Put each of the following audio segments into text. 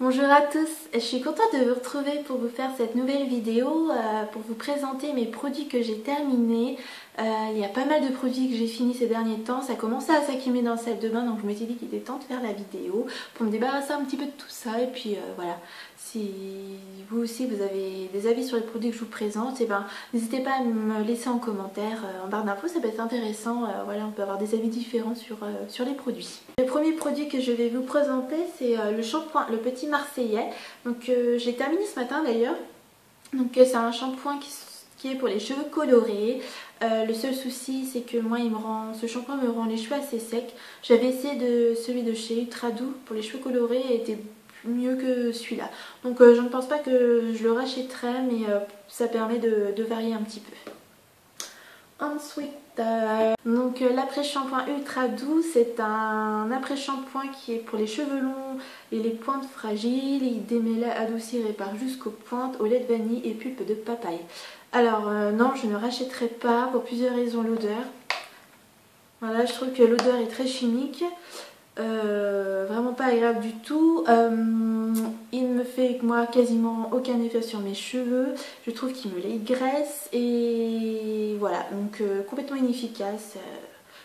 Bonjour à tous, je suis contente de vous retrouver pour vous faire cette nouvelle vidéo, pour vous présenter mes produits que j'ai terminés. Il y a pas mal de produits que j'ai finis ces derniers temps, ça commençait à s'accumuler dans la salle de bain, donc je me suis dit qu'il était temps de faire la vidéo pour me débarrasser un petit peu de tout ça. Et puis voilà, si vous aussi vous avez des avis sur les produits que je vous présente, n'hésitez pas à me laisser en commentaire, en barre d'infos, ça peut être intéressant. Voilà, on peut avoir des avis différents sur les produits. Le premier produit que je vais vous présenter, c'est le shampoing Le Petit Marseillais. Donc j'ai terminé ce matin d'ailleurs. Donc c'est un shampoing qui est pour les cheveux colorés. Le seul souci, c'est que moi ce shampoing me rend les cheveux assez secs. J'avais essayé celui de chez Ultra Doux pour les cheveux colorés et était mieux que celui-là. Donc je ne pense pas que je le rachèterai, mais ça permet de varier un petit peu. Ensuite, l'après-shampoing Ultra Doux, c'est un après-shampoing qui est pour les cheveux longs et les pointes fragiles. Il démêle, adoucit, répare jusqu'aux pointes au lait de vanille et pulpe de papaye. Alors non, je ne rachèterai pas pour plusieurs raisons. L'odeur. Voilà, je trouve que l'odeur est très chimique. Vraiment pas agréable du tout. Il ne me fait moi quasiment aucun effet sur mes cheveux. Je trouve qu'il me les graisse et voilà, donc complètement inefficace.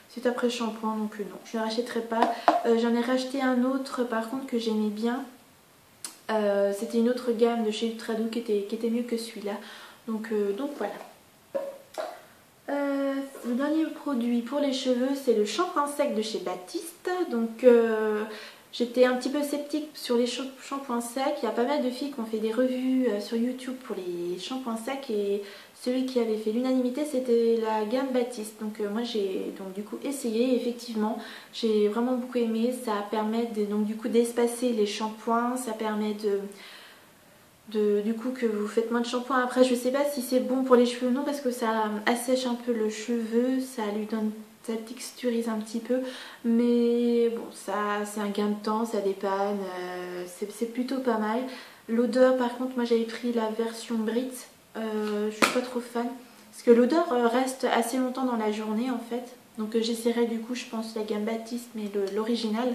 C'est après shampoing, donc non, je ne rachèterai pas. J'en ai racheté un autre par contre que j'aimais bien. C'était une autre gamme de chez Ultra Doux qui était mieux que celui-là. Donc voilà. Le dernier produit pour les cheveux, c'est le shampoing sec de chez Baptiste. Donc j'étais un petit peu sceptique sur les shampoings secs. Il y a pas mal de filles qui ont fait des revues sur YouTube pour les shampoings secs et celui qui avait fait l'unanimité, c'était la gamme Baptiste. Donc moi j'ai du coup essayé. Effectivement, j'ai vraiment beaucoup aimé. Ça permet du coup d'espacer les shampoings. Ça permet du coup que vous faites moins de shampoing. Après je sais pas si c'est bon pour les cheveux ou non, parce que ça assèche un peu le cheveu, ça lui donne, ça texturise un petit peu, mais bon, ça c'est un gain de temps, ça dépanne, c'est plutôt pas mal. L'odeur par contre, moi j'avais pris la version Brit, je suis pas trop fan parce que l'odeur reste assez longtemps dans la journée en fait. Donc j'essaierai du coup, je pense, la gamme Baptiste, mais l'original.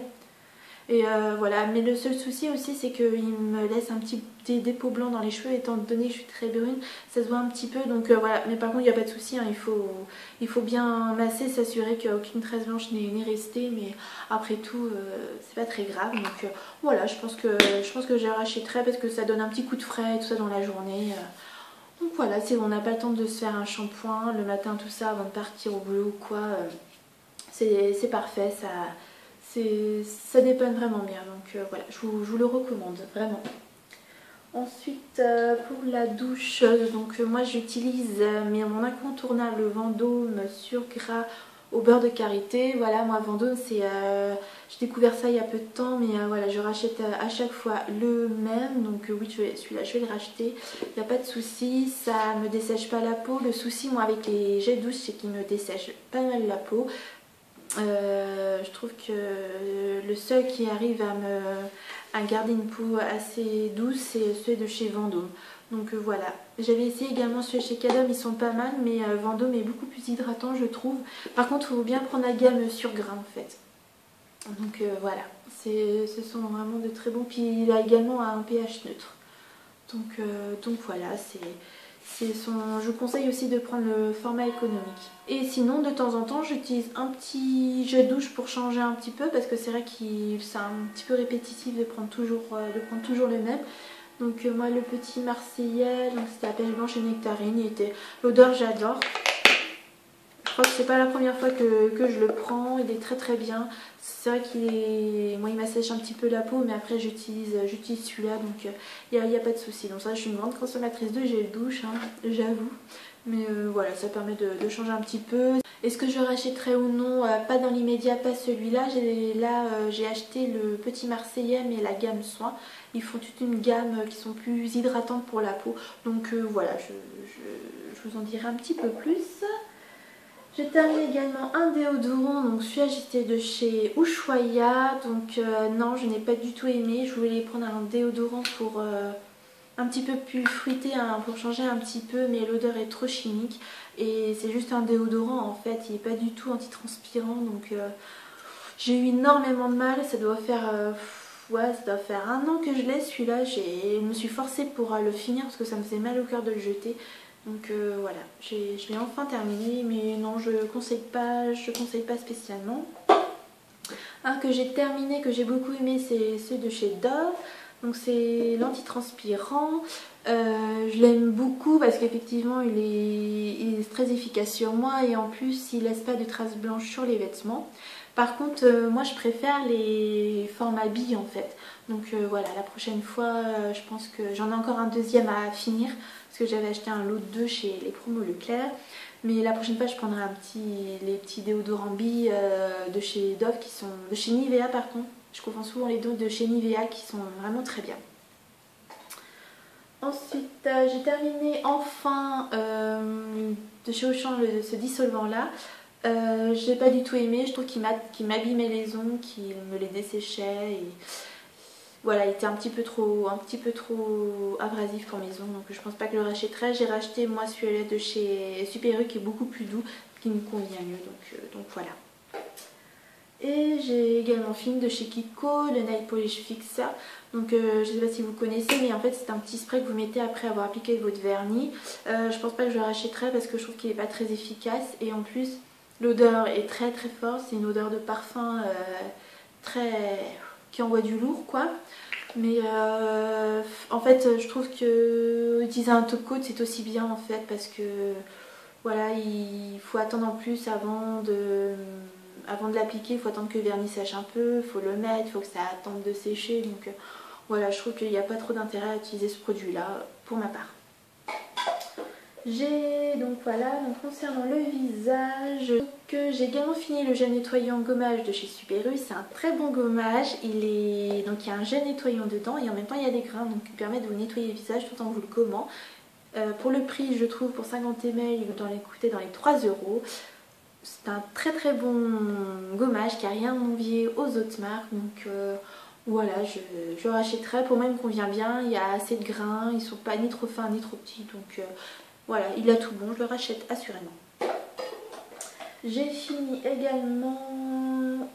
Et voilà, mais le seul souci aussi, c'est qu'il me laisse un petit dépôt blanc dans les cheveux, étant donné que je suis très brune, ça se voit un petit peu. Donc voilà, mais par contre il n'y a pas de souci, hein, il faut bien masser, s'assurer qu'aucune trace blanche n'est restée, mais après tout c'est pas très grave. Donc voilà, je pense que je rachèterai parce que ça donne un petit coup de frais tout ça dans la journée. Donc voilà, si on n'a pas le temps de se faire un shampoing le matin, tout ça, avant de partir au boulot ou quoi, c'est parfait, ça dépanne vraiment bien. Donc voilà, je vous le recommande vraiment. Ensuite pour la douche, donc moi j'utilise mon incontournable Vendôme sur gras au beurre de karité. Voilà, moi Vendôme c'est j'ai découvert ça il y a peu de temps, mais voilà, je rachète à chaque fois le même. Donc oui, celui-là je vais le racheter, il n'y a pas de souci, ça me dessèche pas la peau. Le souci moi avec les jets de douche, c'est qu'ils me dessèchent pas mal la peau. Je trouve que le seul qui arrive à garder une peau assez douce, c'est ceux de chez Vendôme. Donc voilà, j'avais essayé également ceux chez Cadom, ils sont pas mal, mais Vendôme est beaucoup plus hydratant je trouve. Par contre il faut bien prendre la gamme sur grain en fait. Donc voilà, ce sont vraiment de très bons, puis il a également un pH neutre. Donc voilà, je vous conseille aussi de prendre le format économique. Et sinon, de temps en temps, j'utilise un petit jet de douche pour changer un petit peu, parce que c'est vrai que c'est un petit peu répétitif de prendre toujours le même. Donc moi, le Petit Marseillais, c'était à pêche blanche et nectarine. L'odeur, j'adore. Je crois que c'est pas la première fois que je le prends, il est très très bien. C'est vrai moi il m'assèche un petit peu la peau, mais après j'utilise celui-là, donc il n'y a pas de souci. Donc ça, je suis une grande consommatrice de gel douche, hein, j'avoue. Mais voilà, ça permet de changer un petit peu. Est-ce que je rachèterai ou non? Pas dans l'immédiat, pas celui-là. J'ai acheté le Petit Marseillais, mais la gamme Soin. Ils font toute une gamme qui sont plus hydratantes pour la peau. Donc voilà, je vous en dirai un petit peu plus. J'ai terminé également un déodorant, donc celui-là j'étais de chez Ushuaïa, donc non, je n'ai pas du tout aimé. Je voulais prendre un déodorant pour un petit peu plus fruité, hein, pour changer un petit peu, mais l'odeur est trop chimique et c'est juste un déodorant en fait, il n'est pas du tout antitranspirant, donc j'ai eu énormément de mal. Ça doit faire ouais, ça doit faire 1 an que je l'ai celui-là. Je me suis forcée pour le finir parce que ça me faisait mal au cœur de le jeter. Donc voilà, je l'ai enfin terminé, mais non, je conseille pas spécialement. Un que j'ai terminé, que j'ai beaucoup aimé, c'est ceux de chez Dove. Donc c'est l'antitranspirant. Je l'aime beaucoup parce qu'effectivement il est très efficace sur moi et en plus il laisse pas de traces blanches sur les vêtements. Par contre moi je préfère les formats billes en fait. Donc voilà, la prochaine fois je pense que j'en ai encore un deuxième à finir parce que j'avais acheté un lot de 2 chez les promos Leclerc. Mais la prochaine fois je prendrai les petits déodorants billes de chez Dove qui sont... de chez Nivea par contre. Je confonds souvent les deux de chez Nivea qui sont vraiment très bien. Ensuite j'ai terminé enfin de chez Auchan ce dissolvant là. Je n'ai pas du tout aimé, je trouve qu'il m'abîmait les ongles, qu'il me les desséchait et voilà, il était un petit peu trop abrasif pour mes ongles, donc je pense pas que je le rachèterai. J'ai racheté moi celui-là de chez Super U qui est beaucoup plus doux, qui me convient mieux, donc voilà. Et j'ai également fini de chez Kiko, le Nail Polish Fixer. Donc je sais pas si vous connaissez, mais en fait c'est un petit spray que vous mettez après avoir appliqué votre vernis. Je pense pas que je le rachèterai parce que je trouve qu'il est pas très efficace et en plus l'odeur est très très forte. C'est une odeur de parfum qui envoie du lourd quoi. Mais en fait je trouve que utiliser un top coat c'est aussi bien en fait parce que voilà, il faut attendre en plus avant de l'appliquer, il faut attendre que le vernis sèche un peu, il faut le mettre, il faut que ça attende de sécher. Donc voilà, je trouve qu'il n'y a pas trop d'intérêt à utiliser ce produit là pour ma part. J'ai donc voilà, donc concernant le visage, j'ai également fini le gel nettoyant gommage de chez Super U. C'est un très bon gommage, donc il y a un gel nettoyant dedans et en même temps il y a des grains donc qui permettent de vous nettoyer le visage tout en vous le gommant. Pour le prix je trouve pour 50 ml il doit coûter dans les 3 €. C'est un très très bon gommage qui n'a rien envié aux autres marques. Donc voilà, je le rachèterai. Pour moi il me convient bien, il y a assez de grains, ils sont pas ni trop fins ni trop petits. Donc voilà, il a tout bon, je le rachète assurément. J'ai fini également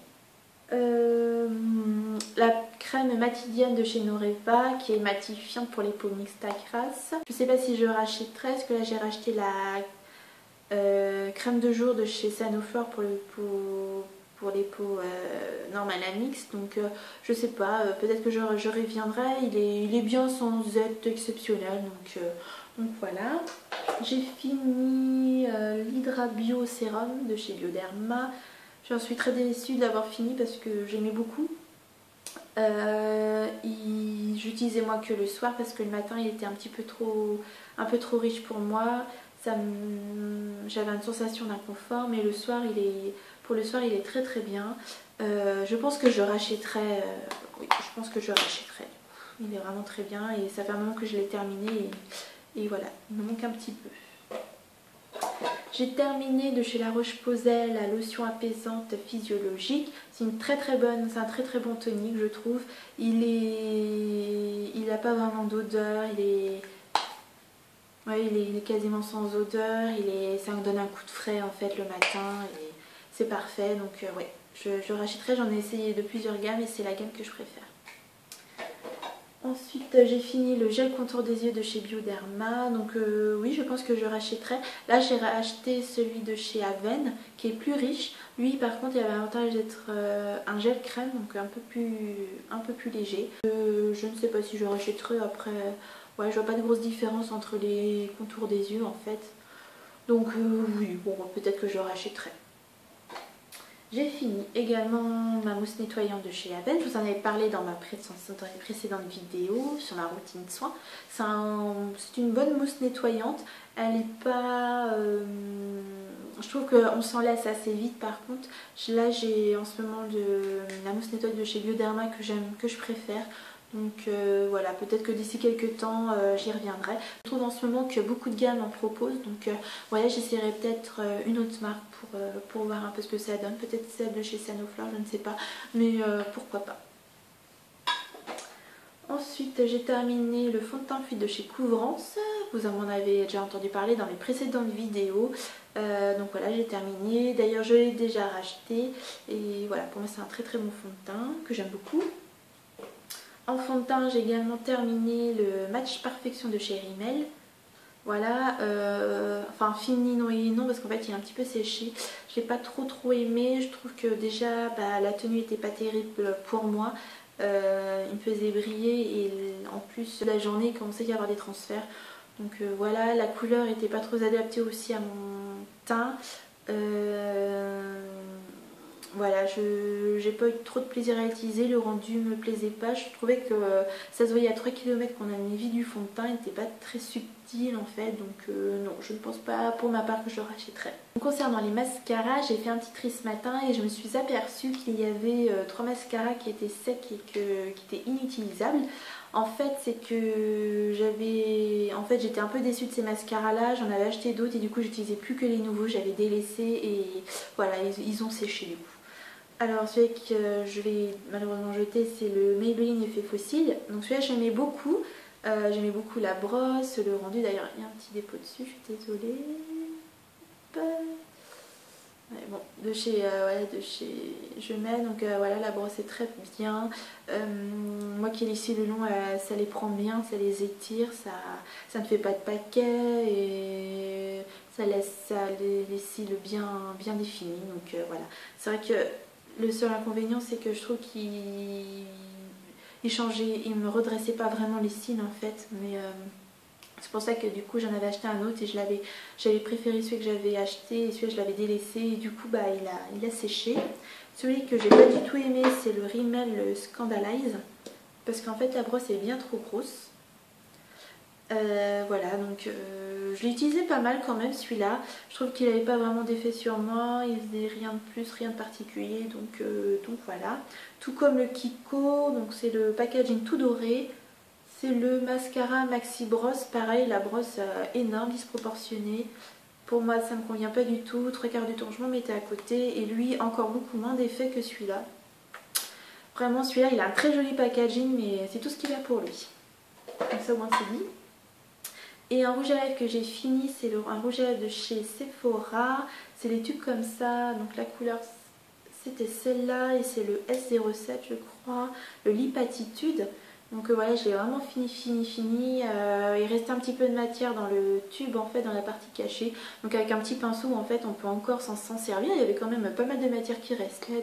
la crème matidienne de chez Noreva qui est matifiante pour les peaux mixtes à crasse. Je sais pas si je rachèterai parce que là j'ai racheté la crème de jour de chez Sanoflore pour les peaux normales à mix. Donc je sais pas, peut-être que je reviendrai. Il est bien sans être exceptionnel. Donc voilà. J'ai fini l'Hydra Bio Sérum de chez Bioderma. J'en suis très déçue d'avoir fini parce que j'aimais beaucoup. J'utilisais moi que le soir parce que le matin il était un peu trop riche pour moi. J'avais une sensation d'inconfort, mais pour le soir il est très très bien. Je pense que je rachèterai. Oui, je pense que je rachèterai. Il est vraiment très bien et ça fait un moment que je l'ai terminé et voilà, il me manque un petit peu. J'ai terminé de chez La Roche-Posay la lotion apaisante physiologique. C'est un très très bon tonique je trouve. Il n'a pas vraiment d'odeur, il est quasiment sans odeur, ça me donne un coup de frais en fait le matin et c'est parfait. Donc ouais, je rachèterai, j'en ai essayé de plusieurs gammes et c'est la gamme que je préfère. Ensuite j'ai fini le gel contour des yeux de chez Bioderma, donc oui je pense que je rachèterai. Là j'ai racheté celui de chez Aven qui est plus riche. Lui par contre il avait l'avantage d'être un gel crème, donc un peu plus léger. Je ne sais pas si je rachèterai après, ouais je vois pas de grosse différence entre les contours des yeux en fait. Donc oui, bon peut-être que je rachèterai. J'ai fini également ma mousse nettoyante de chez Aven. Je vous en avais parlé dans ma précédente vidéo sur ma routine de soins. C'est une bonne mousse nettoyante. Elle n'est pas... je trouve qu'on s'en lasse assez vite par contre. Là j'ai en ce moment la mousse nettoyante de chez Bioderma que je préfère. Donc voilà, peut-être que d'ici quelques temps j'y reviendrai. Je trouve en ce moment que beaucoup de gammes en proposent. Donc voilà, j'essaierai peut-être une autre marque pour voir un peu ce que ça donne. Peut-être celle de chez Sanoflore, je ne sais pas. Mais pourquoi pas. Ensuite j'ai terminé le fond de teint fluide de chez Couvrance. Vous en avez déjà entendu parler dans les précédentes vidéos. Donc voilà, j'ai terminé. D'ailleurs je l'ai déjà racheté. Et voilà, pour moi c'est un très très bon fond de teint que j'aime beaucoup. En fond de teint, j'ai également terminé le Match Perfection de chez Rimmel. Voilà, enfin fini non et non parce qu'en fait il est un petit peu séché. Je l'ai pas trop aimé, je trouve que déjà la tenue était pas terrible pour moi. Il me faisait briller et en plus la journée il commençait à y avoir des transferts. Donc voilà, la couleur était pas trop adaptée aussi à mon teint. Voilà, j'ai pas eu trop de plaisir à l'utiliser, le rendu me plaisait pas, je trouvais que ça se voyait à 3 km qu'on a mis vite du fond de teint, il n'était pas très subtil en fait, donc non, je ne pense pas pour ma part que je le rachèterai. Concernant les mascaras, j'ai fait un petit tri ce matin et je me suis aperçue qu'il y avait 3 mascaras qui étaient secs et qui étaient inutilisables. En fait, c'est que j'étais un peu déçue de ces mascaras là, j'en avais acheté d'autres et du coup j'utilisais plus que les nouveaux, j'avais délaissé et voilà, ils ont séché du coup. Alors celui que je vais malheureusement jeter, c'est le Maybelline Effet Fossile. Donc celui-là j'aimais beaucoup. J'aimais beaucoup la brosse, le rendu. D'ailleurs il y a un petit dépôt dessus, je suis désolée. Hop. Ouais, bon, de chez Jemai, donc voilà, la brosse est très bien. Moi qui ai lissé le long, ça les prend bien, ça les étire, ça ne fait pas de paquet et ça laisse les cils bien définis. Donc voilà, c'est vrai que le seul inconvénient c'est que je trouve qu'il changeait, il me redressait pas vraiment les cils en fait, mais c'est pour ça que du coup j'en avais acheté un autre et j'avais préféré celui que j'avais acheté et celui-là je l'avais délaissé et du coup il a séché. Celui que j'ai pas du tout aimé c'est le Rimmel Scandalize parce qu'en fait la brosse est bien trop grosse. Voilà, donc je l'ai utilisé pas mal quand même celui-là. Je trouve qu'il n'avait pas vraiment d'effet sur moi, il faisait rien de plus, rien de particulier, donc voilà. Tout comme le Kiko, donc c'est le packaging tout doré. C'est le mascara Maxi Brosse, pareil, la brosse énorme, disproportionnée. Pour moi ça ne me convient pas du tout, 3/4 du temps je m'en mettais à côté et lui encore beaucoup moins d'effet que celui-là. Vraiment celui-là il a un très joli packaging mais c'est tout ce qu'il a pour lui. Donc ça au moins c'est dit. Et un rouge à lèvres que j'ai fini, c'est un rouge à lèvres de chez Sephora. C'est des tubes comme ça, donc la couleur c'était celle-là et c'est le S07 je crois, le Lip Attitude. Donc voilà, je l'ai vraiment fini. Il restait un petit peu de matière dans le tube en fait, dans la partie cachée. Donc avec un petit pinceau en fait on peut encore s'en servir. Il y avait quand même pas mal de matière qui restait.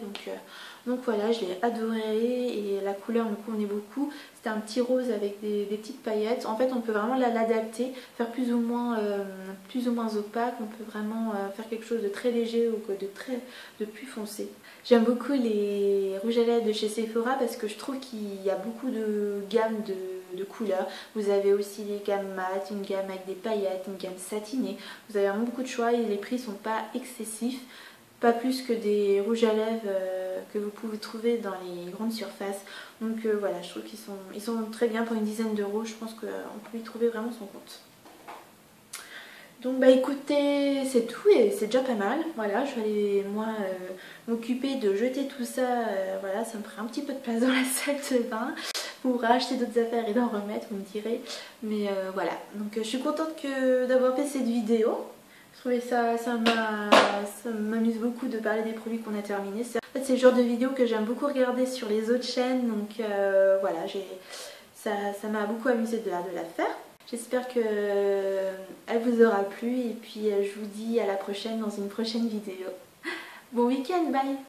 Donc voilà, je l'ai adoré et la couleur me convenait beaucoup. C'était un petit rose avec des petites paillettes. En fait on peut vraiment l'adapter, faire plus ou moins opaque. On peut vraiment faire quelque chose de très léger ou de plus foncé. J'aime beaucoup les rouges à lèvres de chez Sephora parce que je trouve qu'il y a beaucoup de gammes de couleurs. Vous avez aussi des gammes mat, une gamme avec des paillettes, une gamme satinée. Vous avez vraiment beaucoup de choix et les prix sont pas excessifs. Pas plus que des rouges à lèvres que vous pouvez trouver dans les grandes surfaces. Donc voilà, je trouve qu'ils sont très bien pour une dizaine d'euros. Je pense qu'on peut y trouver vraiment son compte. Donc bah écoutez, c'est tout et c'est déjà pas mal. Voilà, je vais aller moi m'occuper de jeter tout ça. Voilà, ça me ferait un petit peu de place dans la salle de bain pour racheter d'autres affaires et d'en remettre, vous me direz. Mais voilà, donc je suis contente d'avoir fait cette vidéo. Je trouvais ça m'amuse beaucoup de parler des produits qu'on a terminés. En fait, c'est le genre de vidéo que j'aime beaucoup regarder sur les autres chaînes. Donc voilà, ça m'a beaucoup amusé de la faire. J'espère qu'elle vous aura plu et puis je vous dis à la prochaine dans une prochaine vidéo. Bon week-end, bye!